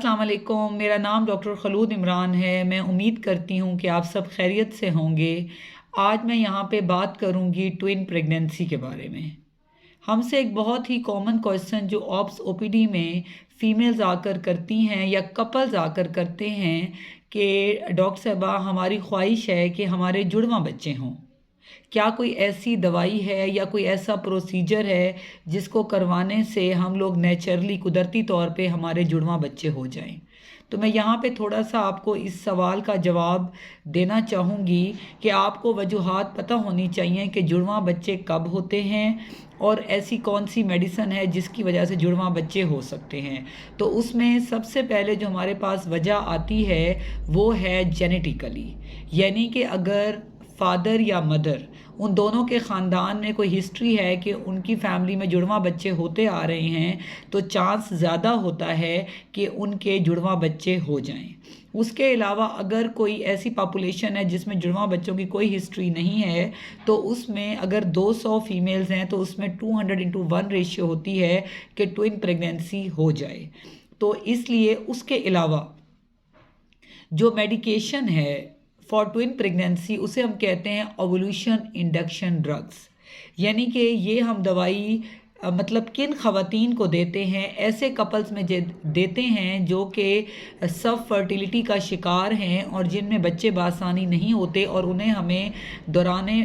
अस्सलाम वालेकुम। मेरा नाम डॉक्टर खलूद इमरान है। मैं उम्मीद करती हूँ कि आप सब खैरियत से होंगे। आज मैं यहाँ पे बात करूँगी ट्विन प्रेगनेंसी के बारे में। हमसे एक बहुत ही कॉमन क्वेश्चन जो ऑप्स ओपीडी में फ़ीमेल्स आकर करती हैं या कपल्स आकर करते हैं कि डॉक्टर साहबा हमारी ख्वाहिश है कि हमारे जुड़वां बच्चे हों। क्या कोई ऐसी दवाई है या कोई ऐसा प्रोसीजर है जिसको करवाने से हम लोग नेचुरली कुदरती तौर पे हमारे जुड़वां बच्चे हो जाएं। तो मैं यहाँ पे थोड़ा सा आपको इस सवाल का जवाब देना चाहूँगी कि आपको वजूहात पता होनी चाहिए कि जुड़वां बच्चे कब होते हैं और ऐसी कौन सी मेडिसिन है जिसकी वजह से जुड़वां बच्चे हो सकते हैं। तो उसमें सबसे पहले जो हमारे पास वजह आती है वो है जेनेटिकली, यानी कि अगर फादर या मदर उन दोनों के ख़ानदान में कोई हिस्ट्री है कि उनकी फैमिली में जुड़वां बच्चे होते आ रहे हैं तो चांस ज़्यादा होता है कि उनके जुड़वां बच्चे हो जाएं। उसके अलावा अगर कोई ऐसी पॉपुलेशन है जिसमें जुड़वां बच्चों की कोई हिस्ट्री नहीं है तो उसमें अगर 200 फीमेल्स हैं तो उसमें 200:1 रेशियो होती है कि ट्विन प्रेगनेंसी हो जाए। तो इसलिए उसके अलावा जो मेडिकेशन है फॉर ट्विन प्रेगनेंसी उसे हम कहते हैं ओवुलेशन इंडक्शन ड्रग्स, यानी कि ये हम दवाई मतलब किन ख़वातीन को देते हैं, ऐसे कपल्स में देते हैं जो कि सब फर्टिलिटी का शिकार हैं और जिनमें बच्चे बासानी नहीं होते और उन्हें हमें दौराने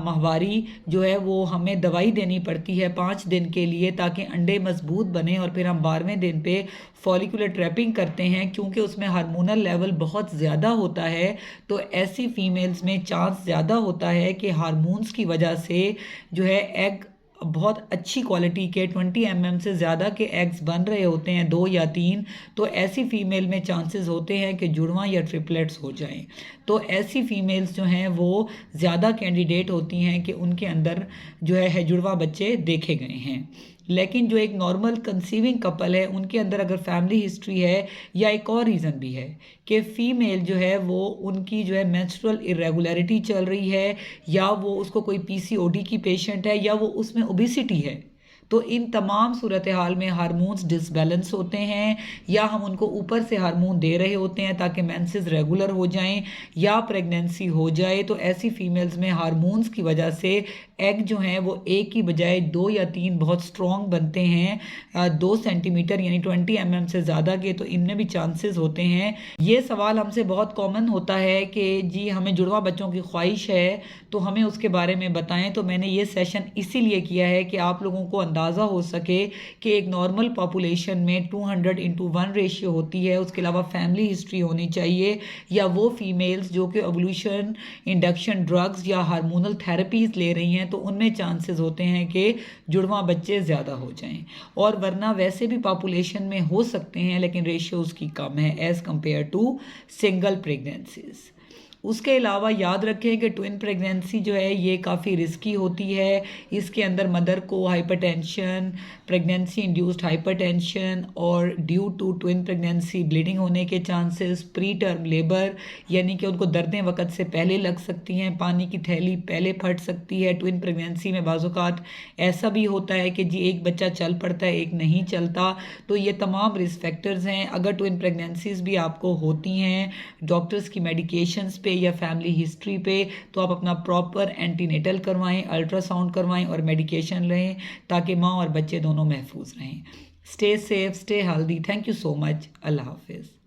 माहवारी जो है वो हमें दवाई देनी पड़ती है 5 दिन के लिए ताकि अंडे मजबूत बने और फिर हम 12वें दिन पे फॉलिकुलर ट्रैपिंग करते हैं क्योंकि उसमें हार्मोनल लेवल बहुत ज़्यादा होता है। तो ऐसी फीमेल्स में चांस ज़्यादा होता है कि हार्मोन्स की वजह से जो है एग बहुत अच्छी क्वालिटी के 20 से ज़्यादा के एग्स बन रहे होते हैं, 2 या 3। तो ऐसी फ़ीमेल में चांसेस होते हैं कि जुड़वां या ट्रिपलेट्स हो जाएं। तो ऐसी फ़ीमेल्स जो हैं वो ज़्यादा कैंडिडेट होती हैं कि उनके अंदर जो है जुड़वां बच्चे देखे गए हैं। लेकिन जो एक नॉर्मल कंसीविंग कपल है उनके अंदर अगर फैमिली हिस्ट्री है या एक और रीज़न भी है कि फ़ीमेल जो है वो उनकी जो है मेंस्ट्रुअल इरेगुलरिटी चल रही है या वो उसको कोई पीसीओडी की पेशेंट है या वो उसमें ओबेसिटी है, तो इन तमाम सूरत हाल में हार्मोन्स डिसबैलेंस होते हैं या हम उनको ऊपर से हार्मोन दे रहे होते हैं ताकि मेंसेस रेगुलर हो जाएं या प्रेगनेंसी हो जाए। तो ऐसी फीमेल्स में हार्मोन्स की वजह से एग जो हैं वो एक की बजाय 2 या 3 बहुत स्ट्रॉन्ग बनते हैं 2 सेंटीमीटर यानी 20 से ज़्यादा के, तो इनमें भी चांसेस होते हैं। ये सवाल हमसे बहुत कॉमन होता है कि जी हमें जुड़वां बच्चों की ख्वाहिश है तो हमें उसके बारे में बताएं। तो मैंने ये सेशन इसीलिए किया है कि आप लोगों को अंदाज़ा हो सके कि एक नॉर्मल पॉपुलेशन में 200:1 रेशियो होती है। उसके अलावा फैमिली हिस्ट्री होनी चाहिए या वो फीमेल्स जो कि ओवुलेशन इंडक्शन ड्रग्स या हार्मोनल थेरेपीज़ ले रही हैं तो उनमें चांसेस होते हैं कि जुड़वां बच्चे ज़्यादा हो जाएं। और वरना वैसे भी पॉपुलेशन में हो सकते हैं लेकिन रेशियो उसकी कम है as compare to single pregnancies. उसके अलावा याद रखें कि ट्विन प्रेगनेंसी जो है ये काफ़ी रिस्की होती है। इसके अंदर मदर को हाइपरटेंशन, प्रेगनेंसी इंड्यूस्ड हाइपरटेंशन और due to twin pregnancy bleeding होने के चांसेस, प्री टर्म लेबर यानी कि उनको दर्दें वक्त से पहले लग सकती हैं, पानी की थैली पहले फट सकती है। ट्विन प्रेगनेंसी में बाज़ औक़ात ऐसा भी होता है कि जी एक बच्चा चल पड़ता है एक नहीं चलता। तो ये तमाम रिस्क फैक्टर्स हैं। अगर ट्विन प्रेगनेंसीज भी आपको होती हैं डॉक्टर्स की मेडिकेशंस पे या फैमिली हिस्ट्री पे तो आप अपना प्रॉपर एंटीनेटल करवाएं, अल्ट्रासाउंड करवाएं और मेडिकेशन लें ताकि माँ और बच्चे दोनों महफूज रहें। Stay safe, stay healthy. Thank you so much. अल्लाह हाफिज़।